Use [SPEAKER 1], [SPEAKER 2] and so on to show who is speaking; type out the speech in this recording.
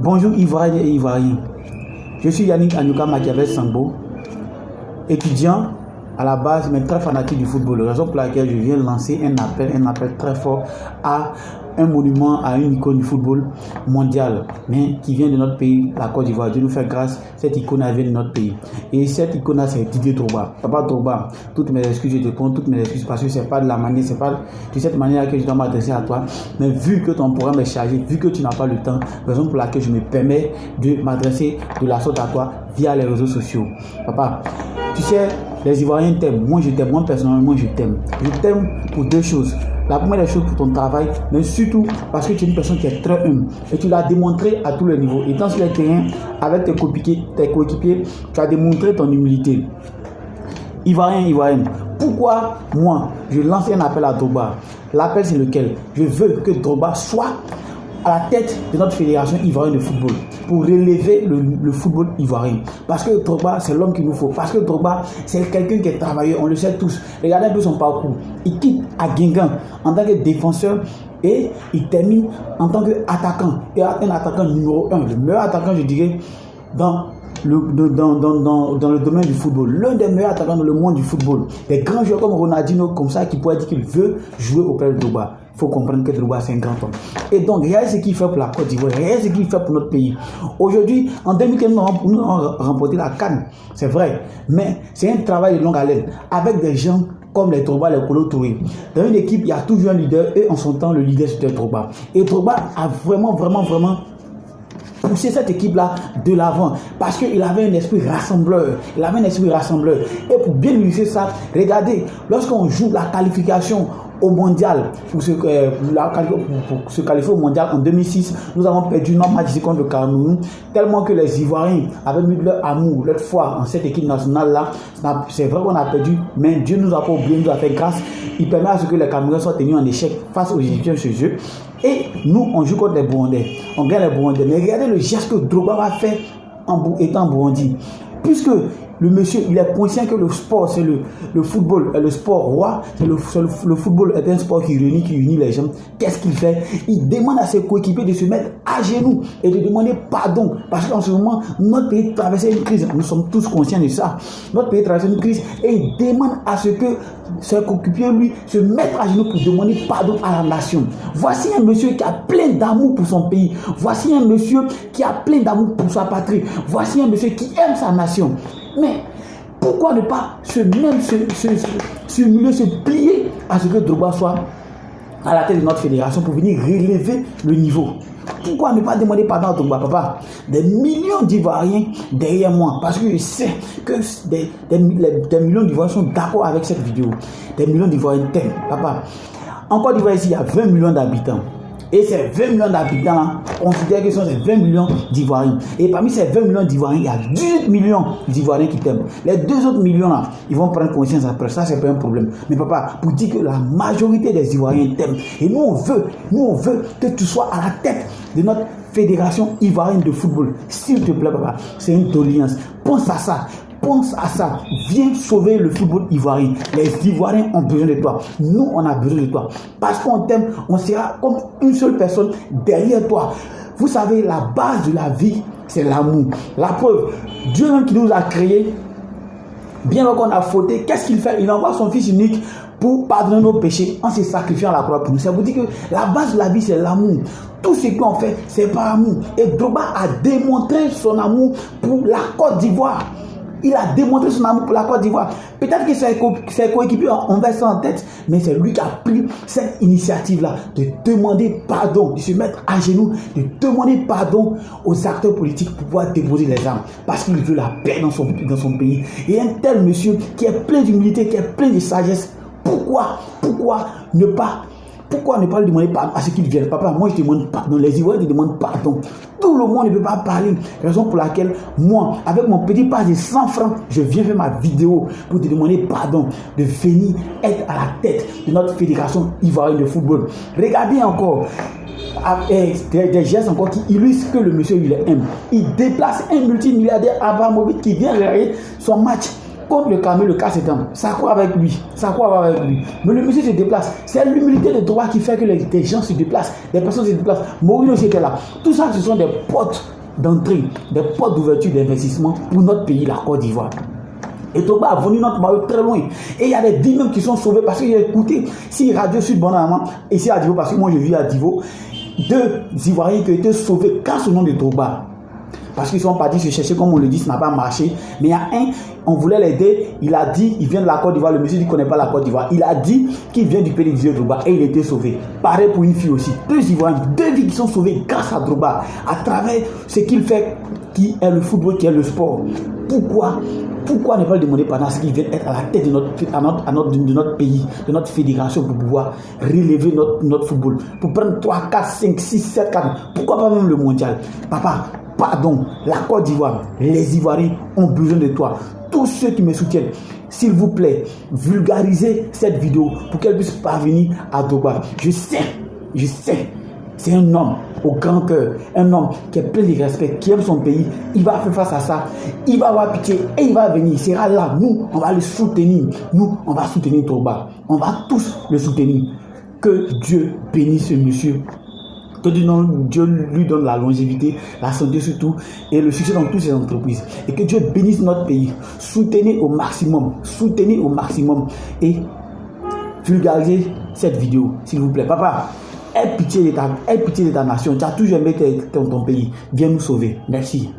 [SPEAKER 1] Bonjour Ivoiriens et Ivoiriens. Je suis Yannick Anyuka Machiavel Sangbo, étudiant à la base, mais très fanatique du football. La raison pour laquelle je viens lancer un appel très fort à un monument, à une icône du football mondial, mais qui vient de notre pays, la Côte d'Ivoire. Dieu nous fait grâce, cette icône vient de notre pays. Et cette icône, c'est Didier Drogba. Papa Drogba, toutes mes excuses, je te prends toutes mes excuses parce que c'est pas de la manière, c'est pas de cette manière que je dois m'adresser à toi. Mais vu que ton programme est chargé, vu que tu n'as pas le temps, raison pour laquelle je me permets de m'adresser de la sorte à toi via les réseaux sociaux. Papa, tu sais, les Ivoiriens t'aiment. Moi, je t'aime. Moi, personnellement, je t'aime. Je t'aime pour deux choses. La première des choses, pour ton travail, mais surtout parce que tu es une personne qui est très humble. Et tu l'as démontré à tous les niveaux. Étant sur le terrain, avec tes coéquipiers, tu as démontré ton humilité. Ivoiriens, Ivoiriennes, pourquoi moi, je lance un appel à Drogba? L'appel, c'est lequel? Je veux que Drogba soit à la tête de notre fédération ivoirienne de football pour relever le football ivoirien. Parce que Drogba, c'est l'homme qu'il nous faut. Parce que Drogba, c'est quelqu'un qui est travailleur, on le sait tous. Regardez un peu son parcours. Il quitte à Guingamp en tant que défenseur et il termine en tant qu'attaquant. Et un attaquant numéro 1, le meilleur attaquant, je dirais, dans le domaine du football, l'un des meilleurs attaquants dans le monde du football. Des grands joueurs comme Ronaldinho, comme ça, qui pourrait dire qu'il veut jouer auprès de Drogba. Il faut comprendre que Drogba, c'est un grand homme. Et donc, regardez ce qu'il fait pour la Côte d'Ivoire, regardez ce qu'il fait pour notre pays. Aujourd'hui, en 2015, nous avons remporté la CAN, c'est vrai, mais c'est un travail de longue haleine, avec des gens comme les Drogba, les Kolo Touré. Dans une équipe, il y a toujours un leader, et en son temps, le leader, c'était Drogba. Et Drogba a vraiment pousser cette équipe-là de l'avant parce qu'il avait un esprit rassembleur. Et pour bien illustrer ça, regardez, lorsqu'on joue la qualification au mondial, pour se qualifier au mondial en 2006, nous avons perdu notre match contre le Cameroun, tellement que les Ivoiriens avaient mis leur amour, leur foi en cette équipe nationale-là. C'est vrai qu'on a perdu, mais Dieu nous a pas oublié, nous a fait grâce. Il permet à ce que les Camerounais soient tenus en échec face aux Égyptiens chez eux. Et nous, on joue contre les Burundais. On gagne les Burundais. Mais regardez le geste que Drogba va faire étant en Burundi. Puisque le monsieur, il est conscient que le sport, c'est le football, le sport roi, le football est un sport qui unit les gens. Qu'est-ce qu'il fait? Il demande à ses coéquipiers de se mettre à genoux et de demander pardon. Parce qu'en ce moment, notre pays traverse une crise. Nous sommes tous conscients de ça. Notre pays traverse une crise et il demande à ce que ses coéquipiers, lui, se mettent à genoux pour demander pardon à la nation. Voici un monsieur qui a plein d'amour pour son pays. Voici un monsieur qui a plein d'amour pour sa patrie. Voici un monsieur qui aime sa nation. Mais pourquoi ne pas se plier à ce que Drogba soit à la tête de notre fédération pour venir relever le niveau? Pourquoi ne pas demander pardon à Drogba, papa? Des millions d'Ivoiriens derrière moi, parce que je sais que des millions d'Ivoiriens sont d'accord avec cette vidéo. Des millions d'Ivoiriens t'aiment, papa. En Côte d'Ivoire, ici, il y a 20 millions d'habitants. Et ces 20 millions d'habitants, on considère que ce sont ces 20 millions d'Ivoiriens. Et parmi ces 20 millions d'Ivoiriens, il y a 18 millions d'Ivoiriens qui t'aiment. Les 2 autres millions là, ils vont prendre conscience après. Ça, c'est pas un problème. Mais papa, pour dire que la majorité des Ivoiriens t'aiment. Et nous, on veut que tu sois à la tête de notre fédération ivoirienne de football. S'il te plaît, papa, c'est une doléance. Pense à ça. Pense à ça. Viens sauver le football ivoirien. Les Ivoiriens ont besoin de toi. Nous, on a besoin de toi. Parce qu'on t'aime, on sera comme une seule personne derrière toi. Vous savez, la base de la vie, c'est l'amour. La preuve, Dieu même qui nous a créés, bien qu'on a fauté, qu'est-ce qu'il fait? Il envoie son Fils unique pour pardonner nos péchés en se sacrifiant à la croix pour nous. Ça vous dit que la base de la vie, c'est l'amour. Tout ce qu'on fait, c'est par amour. Et Drogba a démontré son amour pour la Côte d'Ivoire. Il a démontré son amour pour la Côte d'Ivoire. Peut-être que ses coéquipiers ont versé ça en tête, mais c'est lui qui a pris cette initiative-là de demander pardon, de se mettre à genoux, de demander pardon aux acteurs politiques pour pouvoir déposer les armes. Parce qu'il veut la paix dans son pays. Et un tel monsieur qui est plein d'humilité, qui est plein de sagesse, pourquoi ne pas lui demander pardon à ce qu'il vienne? Papa, moi je demande pardon. Les Ivoiriens te demandent pardon. Tout le monde ne peut pas parler. Raison pour laquelle moi, avec mon petit passe de 100 francs, je viens faire ma vidéo pour te demander pardon de venir être à la tête de notre fédération ivoirienne de football. Regardez encore des gestes encore qui illustrent que le monsieur il aime. Il déplace un multimilliardaire Abramovich qui vient regarder son match contre le Cameroun, le cas c'est un. Ça a quoi avec lui? Ça a quoi avec lui? Mais le monsieur se déplace. C'est l'humilité de Drogba qui fait que des gens se déplacent, des personnes se déplacent. Mourinho aussi était là. Tout ça, ce sont des portes d'entrée, des portes d'ouverture d'investissement pour notre pays, la Côte d'Ivoire. Et Drogba a venu notre maillot très loin. Et il y a des vies même qui sont sauvées parce que j'ai écouté, si Radio Sud Bonamment, ici à Divo, parce que moi je vis à Divo, 2 Ivoiriens qui ont été sauvés grâce au nom de Drogba. Parce qu'ils sont partis se chercher, comme on le dit, ça n'a pas marché. Mais il y a un, on voulait l'aider, il a dit, il vient de la Côte d'Ivoire, le monsieur dit qu'il ne connaît pas la Côte d'Ivoire. Il a dit qu'il vient du pays de Drogba et il a été sauvé. Pareil pour une fille aussi. 2 Ivoiriens, 2 vies qui sont sauvées grâce à Drogba, à travers ce qu'il fait, qui est le football, qui est le sport. Pourquoi ne pas le demander pendant ce qu'il vient être à la tête de notre pays, de notre fédération pour pouvoir relever notre football, pour prendre 3, 4, 5, 6, 7, 4, pourquoi pas même le mondial? Papa, pardon, la Côte d'Ivoire, les Ivoiriens ont besoin de toi. Tous ceux qui me soutiennent, s'il vous plaît, vulgarisez cette vidéo pour qu'elle puisse parvenir à Drogba. Je sais, c'est un homme au grand cœur, un homme qui est plein de respect, qui aime son pays. Il va faire face à ça, il va avoir pitié et il va venir, il sera là. Nous, on va le soutenir. Nous, on va soutenir Drogba. On va tous le soutenir. Que Dieu bénisse ce monsieur. Que Dieu lui donne la longévité, la santé surtout, et le succès dans toutes ses entreprises. Et que Dieu bénisse notre pays. Soutenez au maximum et vulgarisez cette vidéo, s'il vous plaît. Papa, aie pitié de ta nation. Tu as toujours aimé ton pays. Viens nous sauver. Merci.